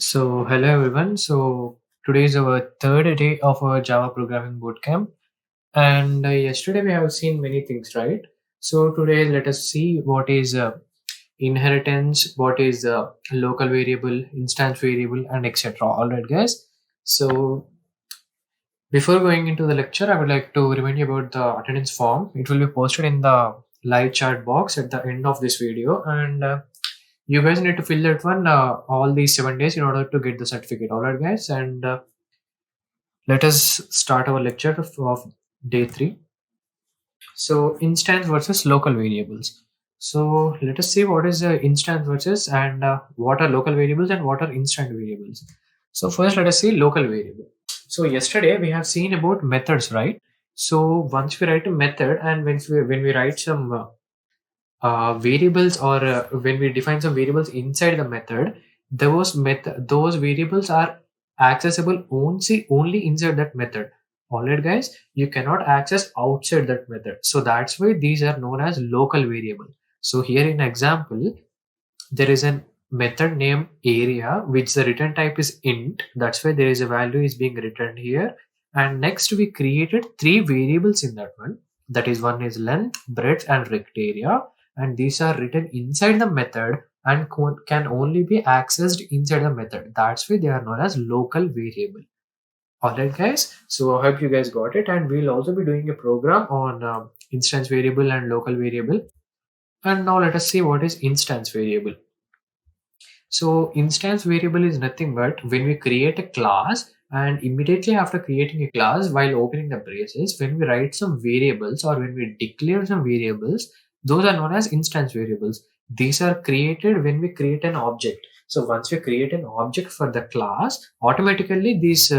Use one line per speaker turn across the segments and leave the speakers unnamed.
So, hello everyone. So, today is our third day of our Java programming bootcamp. And yesterday we have seen many things, right? So, today let us see what is inheritance, what is local variable, instance variable, and etc. All right, guys. So, before going into the lecture, I would like to remind you about the attendance form. It will be posted in the live chat box at the end of this video. And you guys need to fill that one all these 7 days in order to get the certificate. All right, guys. And let us start our lecture of day 3. So, instance versus local variables. So, let us see what is the instance versus and what are local variables and what are instant variables. So, first, let us see local variable. So, yesterday we have seen about methods, right? So, once we write a method and when we write some variables or when we define some variables inside the method, those variables are accessible only inside that method. All right, guys, you cannot access outside that method. So that's why these are known as local variable. So here in example, there is a method named area which the return type is int. That's why there is a value is being returned here. And next we created three variables in that one. That is, one is length, breadth, and rect area, and these are written inside the method and can only be accessed inside the method. That's why they are known as local variable. Alright, guys, so I hope you guys got it, and we'll also be doing a program on instance variable and local variable. And now let us see what is instance variable. So instance variable is nothing but when we create a class, and immediately after creating a class, while opening the braces, when we write some variables or when we declare some variables, those are known as instance variables. These are created when we create an object. So once we create an object for the class, automatically these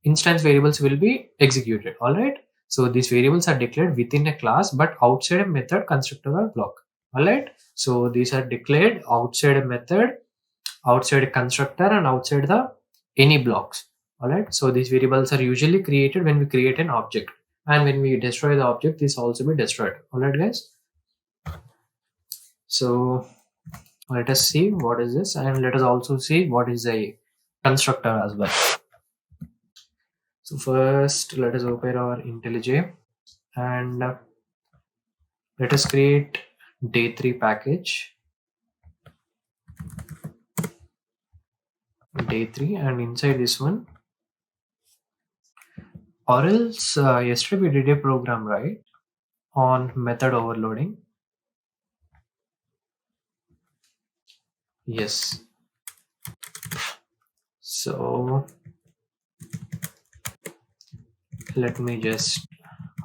instance variables will be executed. All right. So these variables are declared within a class, but outside a method, constructor, or block. All right. So these are declared outside a method, outside a constructor, and outside the any blocks. All right. So these variables are usually created when we create an object, and when we destroy the object, this also be destroyed. All right, guys. So let us see what is this, and let us also see what is a constructor as well. So first, let us open our IntelliJ and let us create day 3 package, day 3, and inside this one, or else yesterday we did a program, right, on method overloading. Yes. So let me just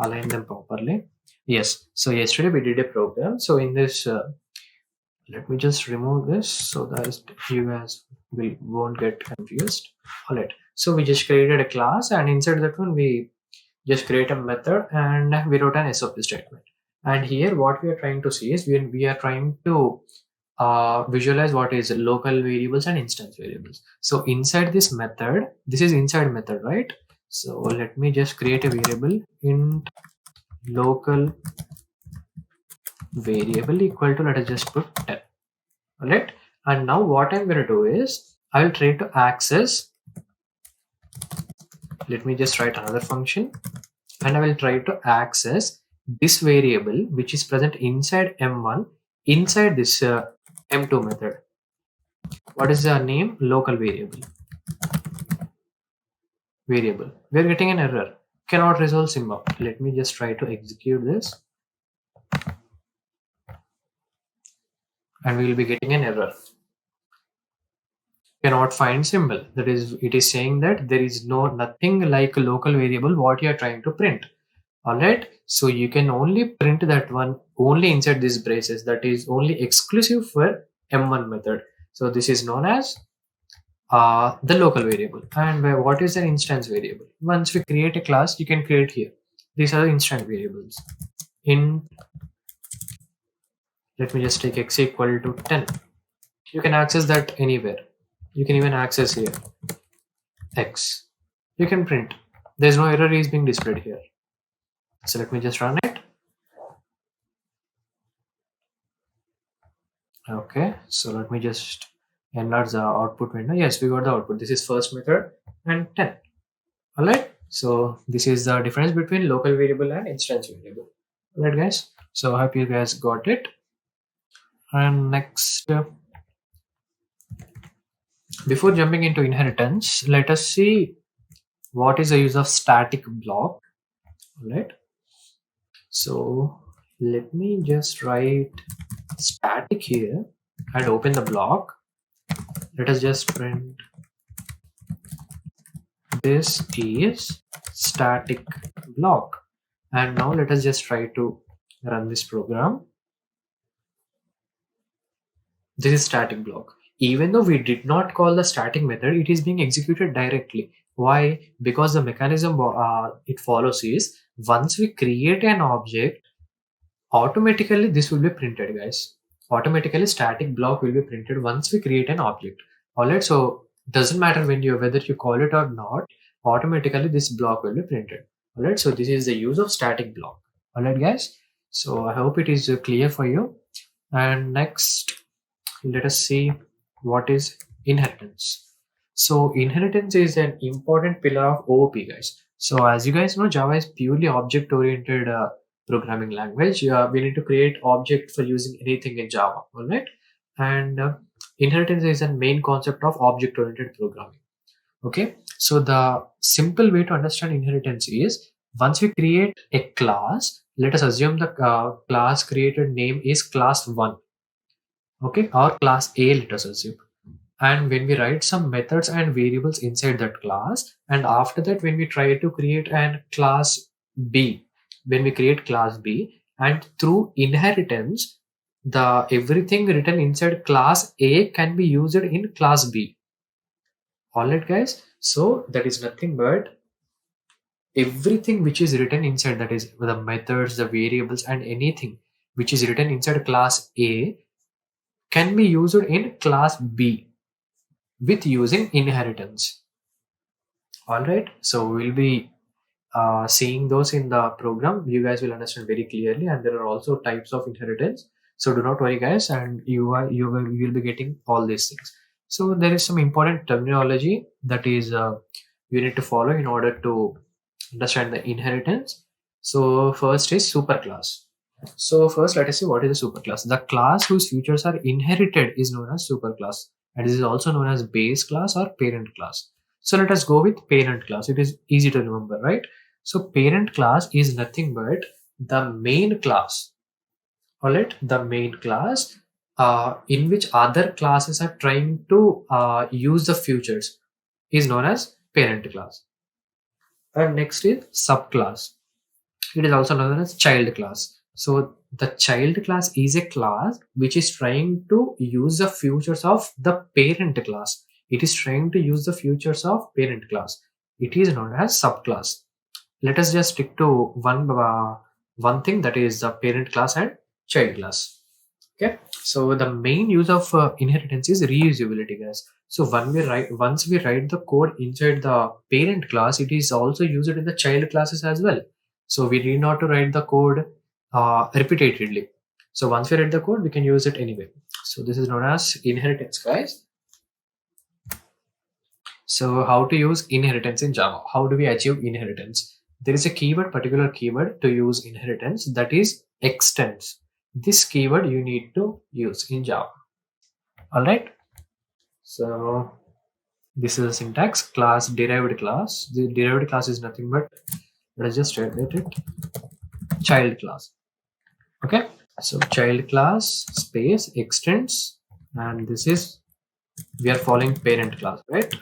align them properly. Yes. So yesterday we did a program. So in this, let me just remove this so that you guys won't get confused. All right. So we just created a class, and inside that one we just create a method and we wrote an SOP statement. And here what we are trying to see is we are trying to visualize what is local variables and instance variables. So inside this method, this is inside method, right? So let me just create a variable int local variable equal to, let us just put 10. All right. And now what I'm going to do is I will try to access, let me just write another function, and I will try to access this variable which is present inside M1 inside this M2 method. What is the name? Local variable. Variable. We are getting an error. Cannot resolve symbol. Let me just try to execute this, and we will be getting an error. Cannot find symbol. That is, it is saying that there is nothing like a local variable what you are trying to print. All right. So you can only print that one only inside these braces. That is only exclusive for M1 method. So this is known as the local variable. And what is an instance variable? Once we create a class, you can create here. These are the instance variables. Let me just take x equal to 10. You can access that anywhere. You can even access here x. You can print. There's no error is being displayed here. So let me just run it. Okay, so let me just Enlarge the output window. Yes, we got the output. This is first method and 10. All right. So this is the difference between local variable and instance variable. All right, guys. So I hope you guys got it. And next, before jumping into inheritance, let us see what is the use of static block. All right. So let me just write static here and open the block. Let us just print this is static block. And now let us just try to run this program. This is static block. Even though we did not call the static method, it is being executed directly. Why? Because the mechanism it follows is once we create an object, automatically this will be printed, guys. Automatically static block will be printed once we create an object. All right. So doesn't matter whether you call it or not, automatically this block will be printed. All right. So this is the use of static block. All right, guys. So I hope it is clear for you. And next, let us see what is inheritance. So inheritance is an important pillar of OOP, guys. So as you guys know, Java is purely object-oriented programming language. We need to create object for using anything in Java, all right? And inheritance is a main concept of object-oriented programming. Okay, so the simple way to understand inheritance is once we create a class, let us assume the class created name is class 1. Okay, or class A, let us assume. And when we write some methods and variables inside that class, and after that when we try to create an class B, when we create class B, and through inheritance, the everything written inside class A can be used in class B. All right, guys. So that is nothing but everything which is written inside, that is the methods, the variables, and anything which is written inside class A can be used in class B with using inheritance. All right, so we'll be seeing those in the program. You guys will understand very clearly, and there are also types of inheritance. So do not worry, guys, and you will be getting all these things. So there is some important terminology that is you need to follow in order to understand the inheritance. So first is superclass. So first, let us see what is a superclass. The class whose features are inherited is known as superclass, and this is also known as base class or parent class. So let us go with parent class. It is easy to remember, right? So parent class is nothing but the main class. All right, the main class in which other classes are trying to use the features is known as parent class. And next is subclass. It is also known as child class. So the child class is a class which is trying to use the features of the parent class. It is trying to use the features of parent class. It is known as subclass. Let us just stick to one thing, that is the parent class and child class. Okay, so the main use of inheritance is reusability, guys. So once we write the code inside the parent class, it is also used in the child classes as well. So we need not to write the code repeatedly. So once we write the code, we can use it anyway. So this is known as inheritance, guys. So how to use inheritance in Java? How do we achieve inheritance? There is a particular keyword to use inheritance, that is extends. This keyword you need to use in Java. All right. So this is a syntax: class, derived class. The derived class is nothing but, let's just write it, child class. Okay. So child class space extends, and this is, we are following parent class, right?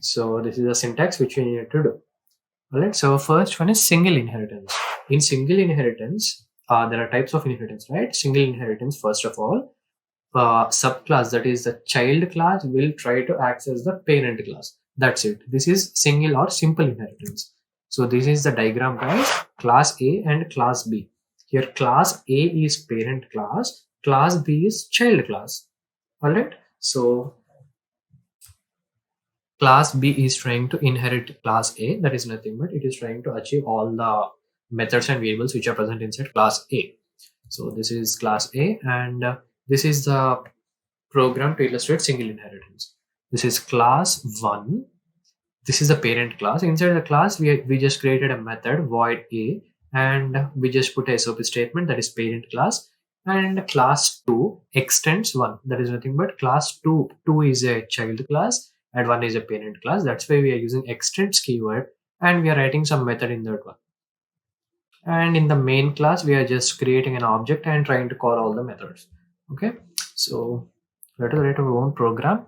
So this is a syntax which we need to do. All right. So first one is single inheritance. In single inheritance, there are types of inheritance, right? Single inheritance, first of all, subclass, that is the child class, will try to access the parent class. That's it. This is single or simple inheritance. So this is the diagram, guys. Class A and class B. Here class A is parent class, class B is child class. All right. So class B is trying to inherit class A. That is nothing but it is trying to achieve all the methods and variables which are present inside class A. So this is class A, and this is the program to illustrate single inheritance. This is class 1. This is the parent class. Inside the class, we just created a method void a, and we just put a SOP statement, that is parent class. And class 2 extends 1. That is nothing but class 2. 2 is a child class and 1 is a parent class. That's why we are using extends keyword, and we are writing some method in that one. And in the main class, we are just creating an object and trying to call all the methods. Okay, so let us write our own program.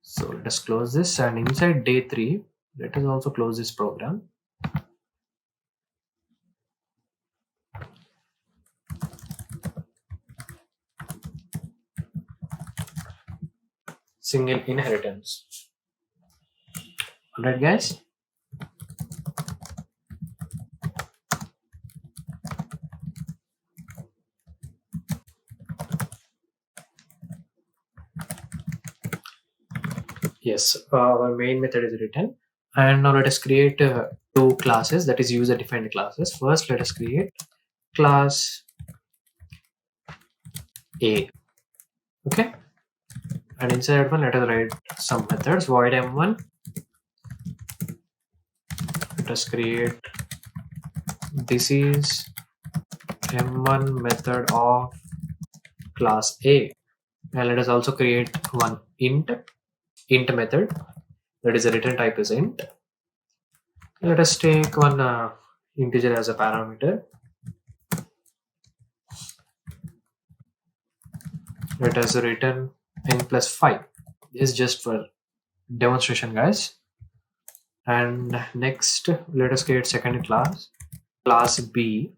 So let us close this, and inside day 3, let us also close this program. Single inheritance. Alright guys. Yes, our main method is written. And now let us create two classes, that is user defined classes. First, let us create class A. Okay. And inside that one, let us write some methods. Void m1. Let us create, this is m1 method of class A. And let us also create one int method, that is the return type is int. Let us take one integer as a parameter. Let us return n plus 5. This is just for demonstration, guys. And next, let us create second class B,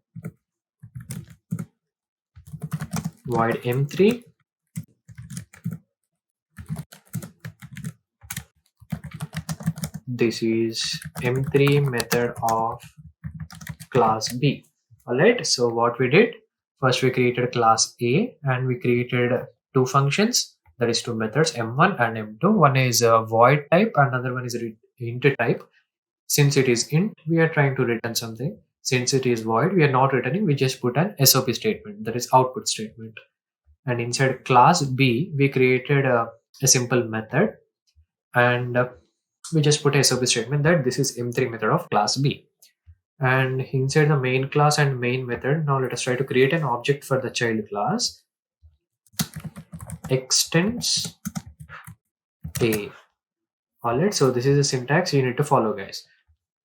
void m3. This is m3 method of class B. Alright, so what we did, first we created class A and we created two functions, that is two methods, m1 and m2. One is a void type, another one is int type. Since it is int, we are trying to return something. Since it is void, we are not returning, we just put an SOP statement, that is output statement. And inside class B, we created a simple method, and we just put a SOP statement that this is m3 method of class B. And inside the main class and main method, now let us try to create an object for the child class. Extends A. Alright, so this is the syntax you need to follow, guys.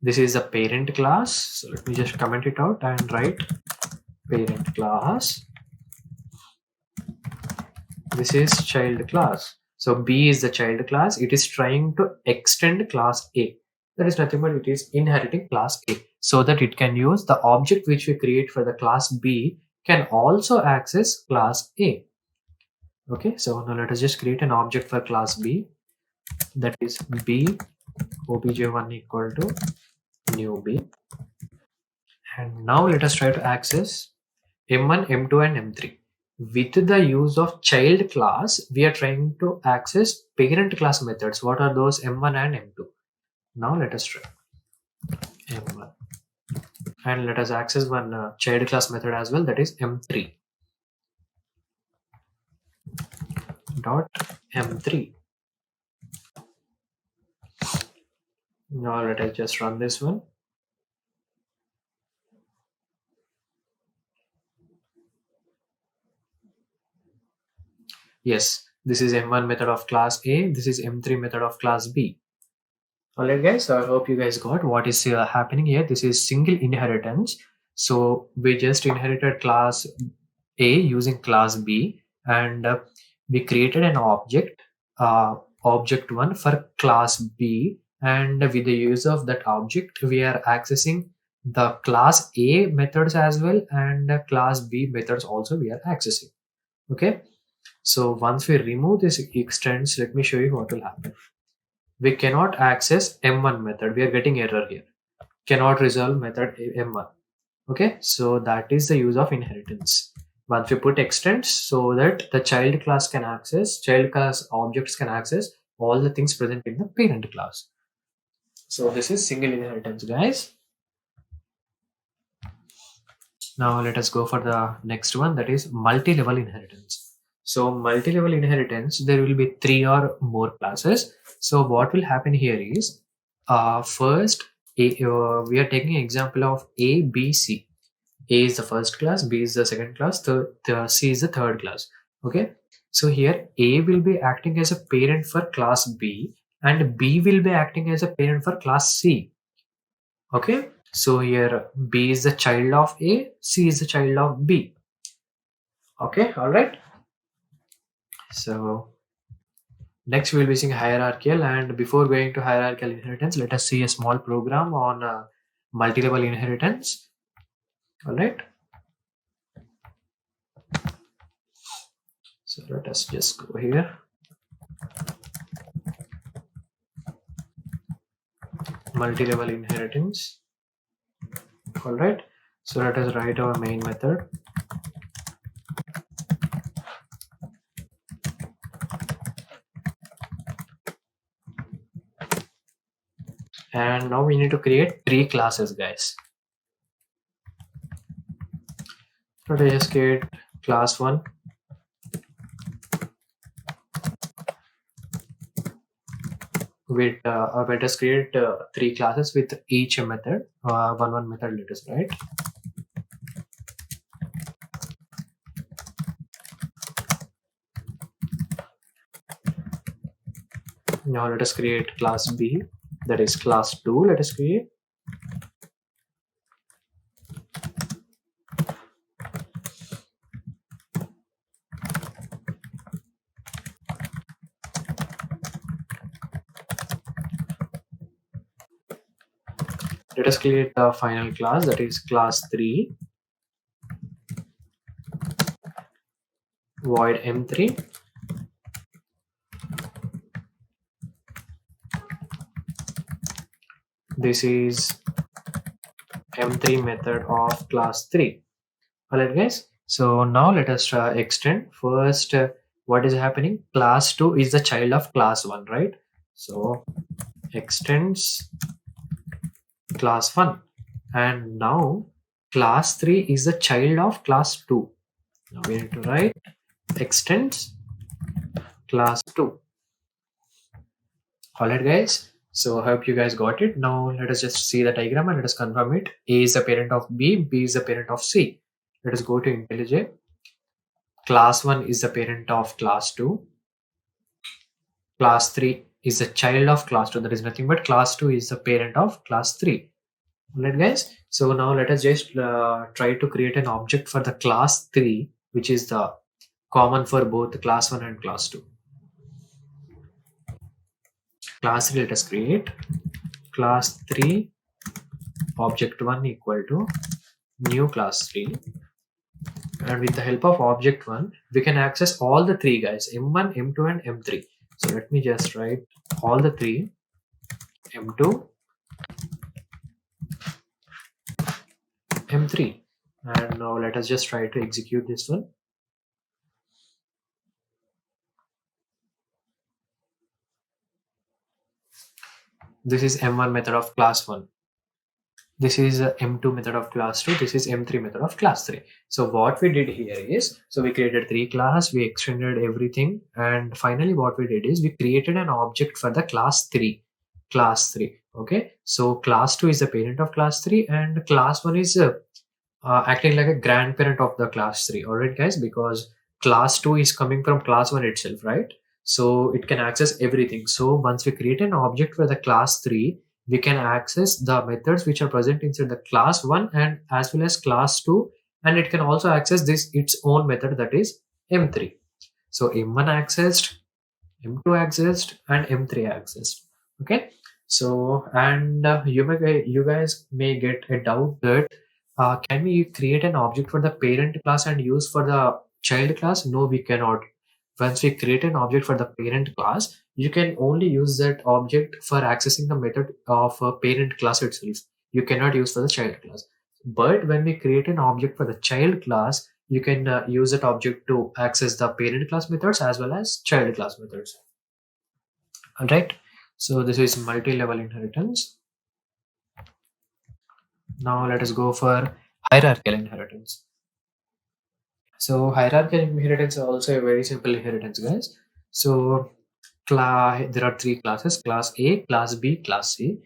This is the parent class. So let me just comment it out and write parent class. This is child class. So B is the child class. It is trying to extend class A. That is nothing but it is inheriting class A, so that it can use the object which we create for the class B can also access class A. Okay, so now let us just create an object for class B, that is B obj1 equal to new B. And now let us try to access m1, m2 and m3. With the use of child class, we are trying to access parent class methods. What are those? M1 and m2. Now let us try m1. And let us access one child class method as well, that is m3 dot m3. Now let us just run this one. Yes, this is m1 method of class A, this is m3 method of class B. Alright guys, so I hope you guys got what is happening here. This is single inheritance. So we just inherited class A using class B, and we created an object, object1 for class B, and with the use of that object we are accessing the class A methods as well, and class B methods also we are accessing. Okay, so once we remove this extends, let me show you what will happen. We cannot access m1 method. We are getting error here. Cannot resolve method m1. Okay, so that is the use of inheritance. Once we put extends, so that the child class can access, child class objects can access all the things present in the parent class. So this is single inheritance, guys. Now let us go for the next one, that is multi-level inheritance. So multi-level inheritance, there will be three or more classes. So what will happen here is, first, we are taking example of A, B, C. A is the first class, B is the second class, C is the third class. Okay. So here A will be acting as a parent for class B and B will be acting as a parent for class C. Okay. So here B is the child of A, C is the child of B. Okay. All right. So next we'll be seeing hierarchical, and before going to hierarchical inheritance, let us see a small program on multi-level inheritance. All right. So let us just go here. Multi-level inheritance. All right. So let us write our main method. And now we need to create three classes, guys. Let us just create class 1. With let us create three classes with each method, one method, let us write. Now let us create class B, that is class 2. Let us create. Let us create the final class, that is class 3, void M3. This is M3 method of class 3. Alright, guys. So now let us extend. First, what is happening? Class 2 is the child of class 1, right? So extends class 1. And now class 3 is the child of class 2. Now we need to write extends class 2. Alright, guys. So I hope you guys got it. Now let us just see the diagram and let us confirm it. A is the parent of B, B is the parent of C. Let us go to IntelliJ. Class 1 is the parent of class 2. Class 3 is the child of class 2. That is nothing but class 2 is the parent of class 3. Alright, guys. So now let us just try to create an object for the class 3, which is the common for both class 1 and class 2. Class 3, let us create class 3 object 1 equal to new class 3, and with the help of object 1 we can access all the three, guys, m1, m2 and m3. So let me just write all the three, m2, m3, and now let us just try to execute this one. This is m1 method of class 1. This is m2 method of class 2. This is m3 method of class 3. So what we did here is, so we created three class, we extended everything, and finally what we did is we created an object for the class 3. Class 3. Okay. So class 2 is the parent of class 3 and class 1 is acting like a grandparent of the class 3. All right, guys, because class 2 is coming from class 1 itself, right? So it can access everything. So once we create an object for the class 3, we can access the methods which are present inside the class 1 and as well as class 2, and it can also access this its own method, that is m3. So m1 accessed, m2 accessed and m3 accessed. Okay. So and you guys may get a doubt that can we create an object for the parent class and use for the child class? No, we cannot. Once we create an object for the parent class, you can only use that object for accessing the method of a parent class itself. You cannot use for the child class. But when we create an object for the child class, you can use that object to access the parent class methods as well as child class methods. All right. So this is multi-level inheritance. Now let us go for hierarchical inheritance. So hierarchical inheritance is also a very simple inheritance, guys. So there are three classes: class A, class B, class C.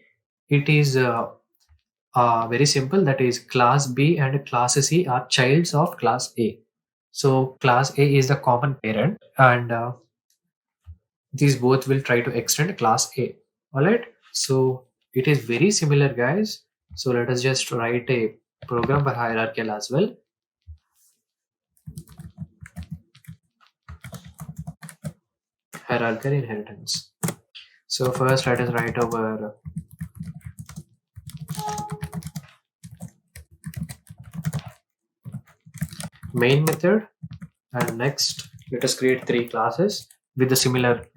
It is very simple. That is, class B and class C are childs of class A. So class A is the common parent, and these both will try to extend class A. All right. So it is very similar, guys. So let us just write a program for hierarchical as well. Hierarchical inheritance. So first let us write our main method, and next let us create three classes with the similar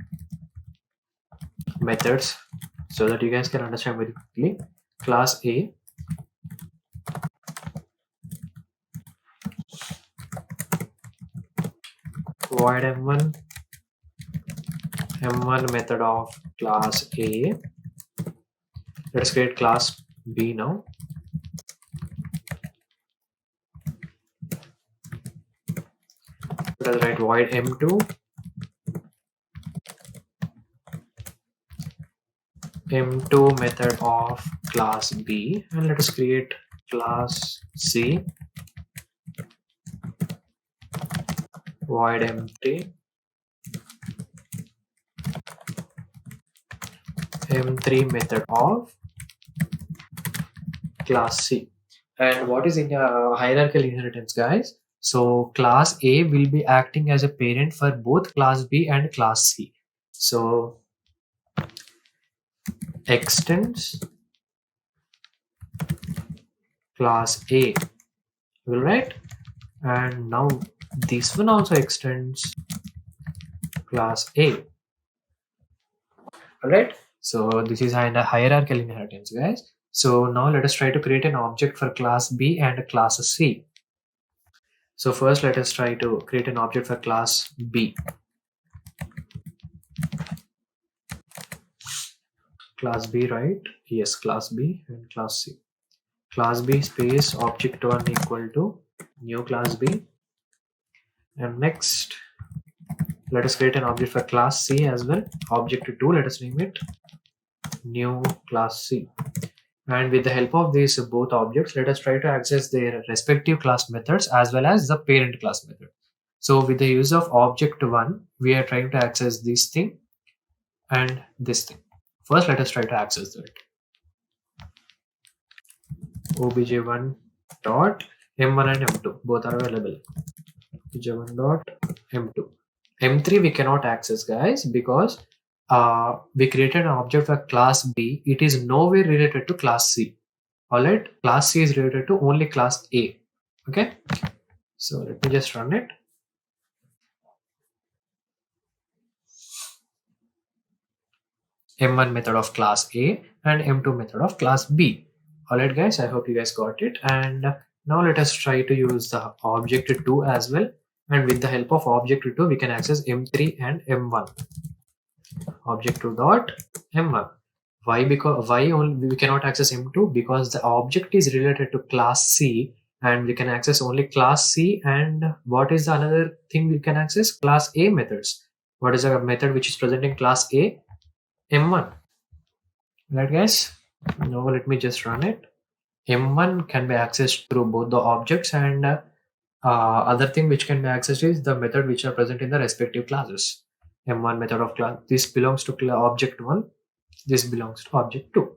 methods so that you guys can understand very quickly. Class A, void m1 method of class A. Let's create class B now. Let us write void m2 method of class B, and let us create class C, void m3 method of class C. And what is in hierarchical inheritance, guys? So class A will be acting as a parent for both class B and class C. So extends class A, all right? And now this one also extends class A. All right. So this is a hierarchical inheritance, guys. So now let us try to create an object for class B and class C. So first let us try to create an object for class B. Class B, right? Yes, class B and class C. Class B space object1 equal to new class B. And next, let us create an object for class C as well. Object2, let us name it new class C. And with the help of these both objects, let us try to access their respective class methods as well as the parent class method. So with the use of object1, we are trying to access this thing and this thing. First, let us try to access that. obj1 dot m1 and m2 both are available. obj1 dot m2. m3 we cannot access, guys, because we created an object for class B. It is nowhere related to class C. All right, class C is related to only class A. Okay, so let me just run it. M1 method of class A and M2 method of class B. All right, guys, I hope you guys got it. And now let us try to use the object2 as well. And with the help of object2, we can access M3 and M1. Object2 dot M1. Why only we cannot access M2? Because the object is related to class C and we can access only class C. And what is the another thing we can access? Class A methods. What is a method which is present in class A? M1. Right, guys? Now let me just run it. M1 can be accessed through both the objects, and other thing which can be accessed is the method which are present in the respective classes. M1 method of class, this belongs to object 1, this belongs to object 2.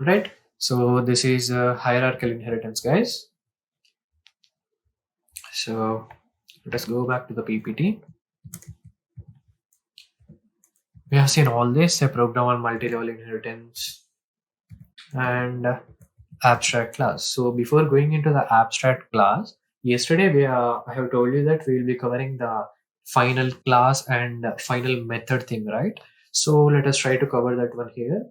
Right? So this is hierarchical inheritance, guys. So let us go back to the PPT. We have seen all this, a program on multi-level inheritance and abstract class. So before going into the abstract class, yesterday I have told you that we will be covering the final class and final method thing, right? So let us try to cover that one here.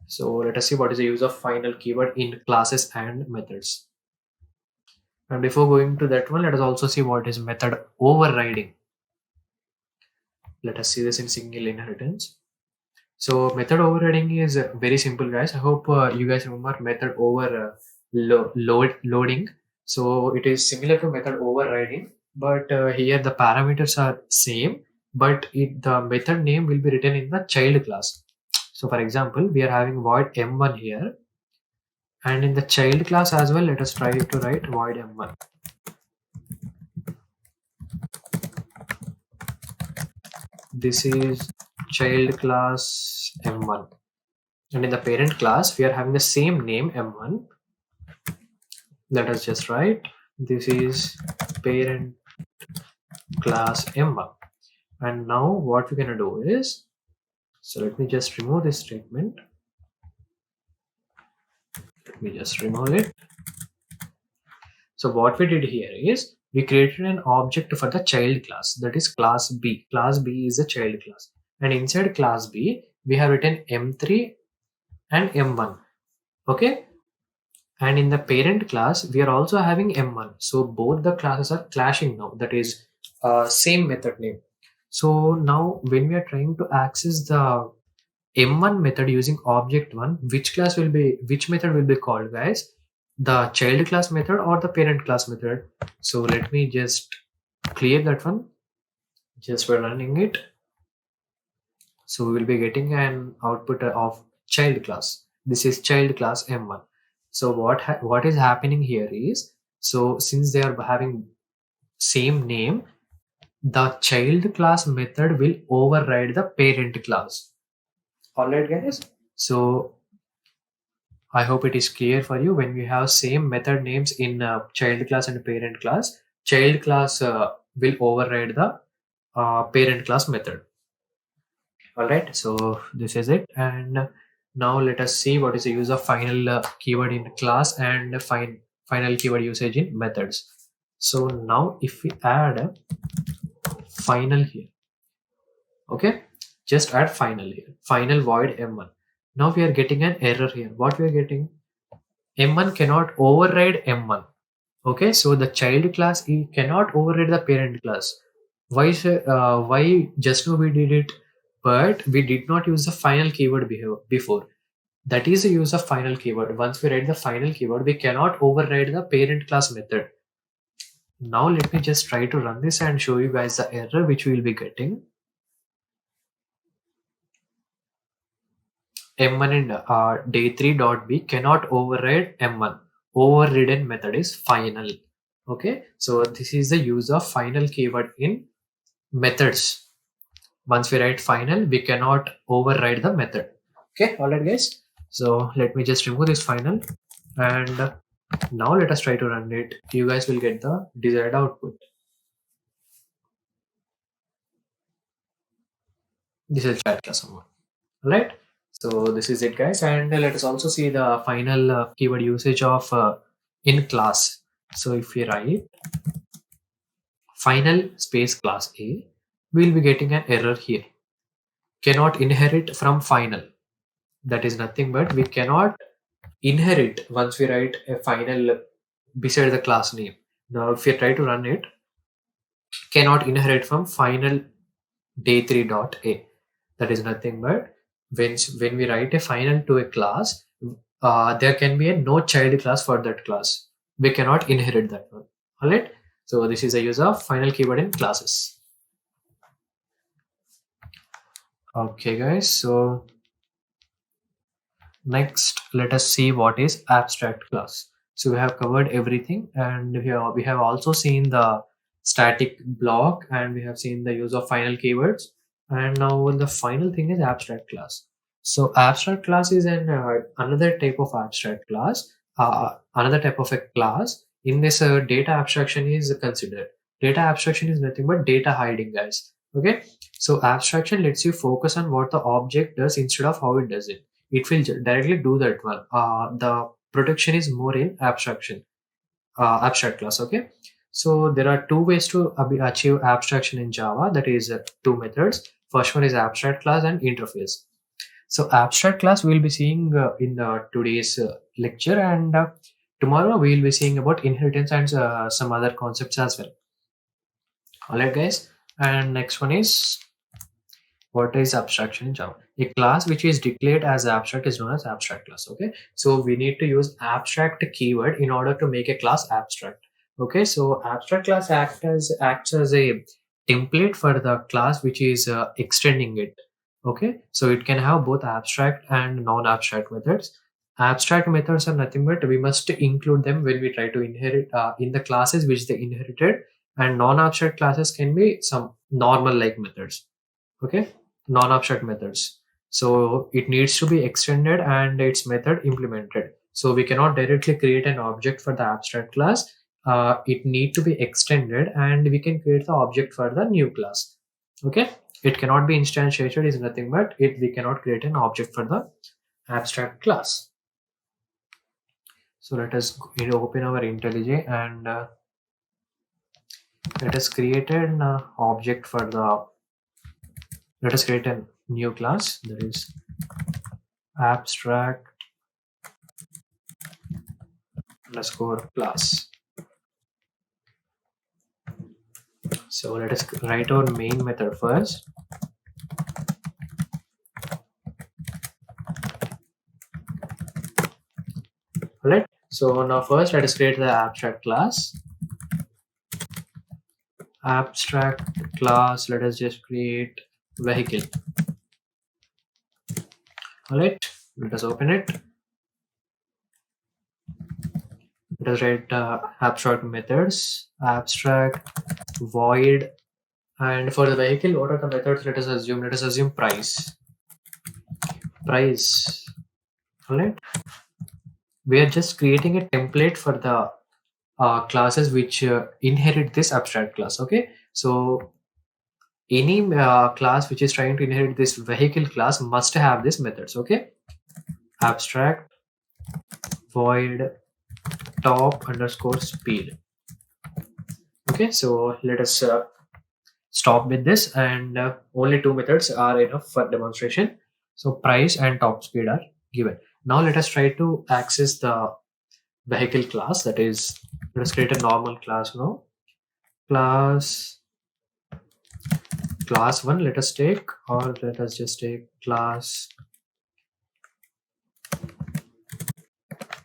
So let us see what is the use of final keyword in classes and methods. And before going to that one, let us also see what is method overriding. Let us see this in single inheritance. So method overriding is very simple, guys. I hope you guys remember method loading. So it is similar to method overriding, but here the parameters are same, but the method name will be written in the child class. So for example, we are having void m1 here, and in the child class as well, let us try to write void m1. This is child class m1, and in the parent class we are having the same name m1. Let us just write this is parent class m1. And now what we're gonna do is, so let me just remove this statement. Let me just remove it. So what we did here is we created an object for the child class, that is class B. Class B is the child class, and inside class B we have written m3 and m1. Okay, and in the parent class we are also having m1. So both the classes are clashing now. That is same method name. So now when we are trying to access the m1 method using object 1, which method will be called, guys? The child class method or the parent class method? So let me just clear that one just by running it. So we will be getting an output of child class. This is child class m1. So what is happening here is, so since they are having same name, the child class method will override the parent class. All right, guys. So I hope it is clear for you. When we have same method names in child class and parent class, child class will override the parent class method. All right, so this is it. And now let us see what is the use of final keyword in class and final keyword usage in methods. So now if we add final here, okay, just add final here, final void m1. Now we are getting an error here. What we are getting? M1 cannot override M1. Okay, so the child class cannot override the parent class. Why just now we did it, but we did not use the final keyword before. That is the use of final keyword. Once we write the final keyword, we cannot override the parent class method. Now let me just try to run this and show you guys the error which we will be getting. M1 and day3.b cannot override M1. Overridden method is final. Okay, so this is the use of final keyword in methods. Once we write final, we cannot override the method. Okay, all right, guys. So let me just remove this final, and now let us try to run it. You guys will get the desired output. This is chat class number. All right. So this is it, guys, and let us also see the final keyword usage of in class. So if we write final space class A, we will be getting an error here. Cannot inherit from final. That is nothing but we cannot inherit once we write a final beside the class name. Now if we try to run it, cannot inherit from final day3.a. That is nothing but when we write a final to a class, there can be a no child class for that class. We cannot inherit that one. All right. So this is a use of final keyword in classes. Okay, guys. So next, let us see what is abstract class. So we have covered everything, and we have also seen the static block, and we have seen the use of final keywords. And now the final thing is abstract class. So abstract class is another type of abstract class, another type of a class. In this, data abstraction is considered. Data abstraction is nothing but data hiding, guys. Okay, so abstraction lets you focus on what the object does instead of how it does it. It will directly do that one. The protection is more in abstraction, abstract class. Okay, so there are two ways to achieve abstraction in Java. That is two methods. First one is abstract class and interface. So abstract class we will be seeing in today's lecture, and tomorrow we will be seeing about inheritance and some other concepts as well. All right, guys. And next one is What is abstraction in Java? A class which is declared as abstract is known as abstract class. Okay, so we need to use abstract keyword in order to make a class abstract. Okay, so abstract class acts as a template for the class which is extending it. Okay, so it can have both abstract and non-abstract methods. Abstract methods are nothing but we must include them when we try to inherit in the classes which they inherited, and non-abstract classes can be some normal like methods. Okay, non-abstract methods, so it needs to be extended and its method implemented. So we cannot directly create an object for the abstract class. It need to be extended and we can create the object for the new class. Okay, it cannot be instantiated is nothing but it we cannot create an object for the abstract class. So let us open our IntelliJ and let us create an object for the let us create a new class that is abstract underscore class. So let us write our main method first. Alright, so now first let us create the abstract class. Abstract class, let us just create vehicle. Alright, let us open it. Let us write abstract methods, abstract void, and for the vehicle, what are the methods? Let us assume price. Alright, we are just creating a template for the classes which inherit this abstract class. Okay, so any class which is trying to inherit this vehicle class must have these methods. Okay, abstract void top underscore speed. Okay, so let us stop with this, and only two methods are enough for demonstration. So price and top speed are given. Now let us try to access the vehicle class. That is, let us create a normal class now. Class 1 let us take, or let us just take class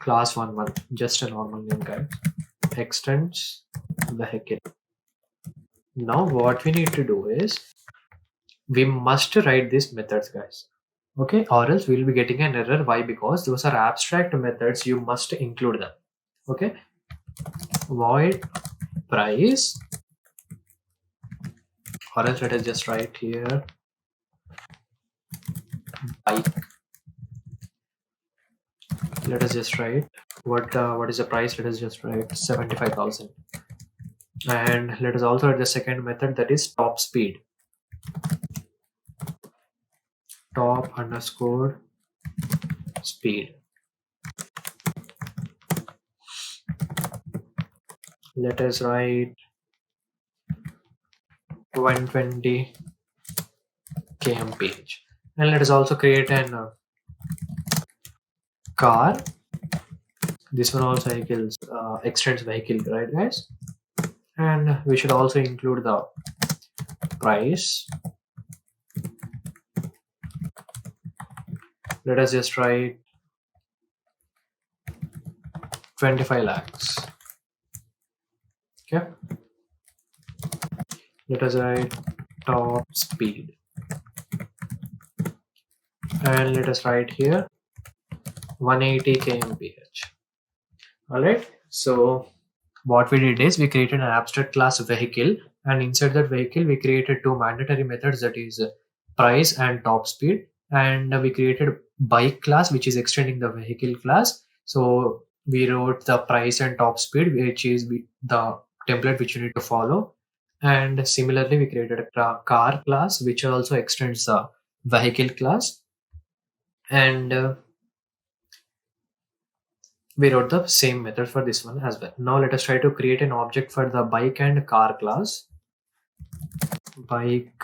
1, just a normal name, guys. Extends vehicle. Now what we need to do is we must write these methods, guys. Okay, or else we'll be getting an error. Why? Because those are abstract methods, you must include them. Okay, void price, or else let us just write here bike. Let us just write what is the price. Let us just write 75,000. And let us also write the second method, that is top speed. Top underscore speed. Let us write 120 kmph. And let us also create an car. This one also extends vehicle, right, guys? And we should also include the price. Let us just write 25 lakhs. Okay, let us write top speed, and let us write here 180 kmph. All right, so what we did is we created an abstract class vehicle, and inside that vehicle we created two mandatory methods, that is price and top speed. And we created bike class which is extending the vehicle class. So we wrote the price and top speed, which is the template which you need to follow. And similarly we created a car class which also extends the vehicle class. And we wrote the same method for this one as well. Now let us try to create an object for the bike and car class. Bike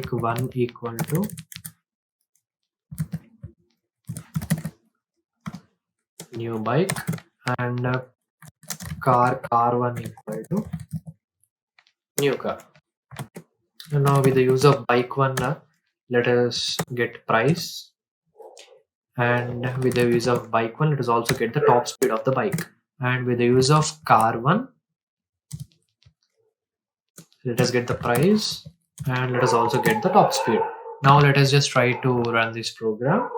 1 equal to new bike, and car 1 equal to new car. And now with the use of bike 1, let us get price, and with the use of bike one, let us also get the top speed of the bike, and with the use of car one, let us get the price, and let us also get the top speed. Now let us just try to run this program.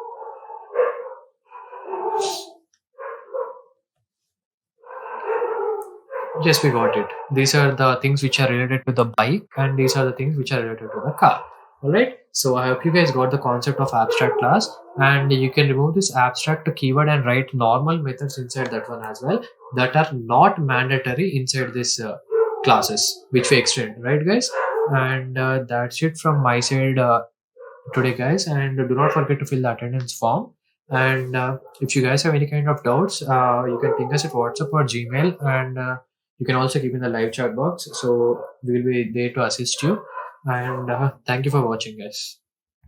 Yes, we got it. These are the things which are related to the bike, and these are the things which are related to the car. All right. So I hope you guys got the concept of abstract class, and you can remove this abstract keyword and write normal methods inside that one as well, that are not mandatory inside this classes which we extend, right, guys? And that's it from my side today, guys. And do not forget to fill the attendance form. And if you guys have any kind of doubts, you can ping us at WhatsApp or Gmail, and you can also keep in the live chat box. So we will be there to assist you. And thank you for watching, guys.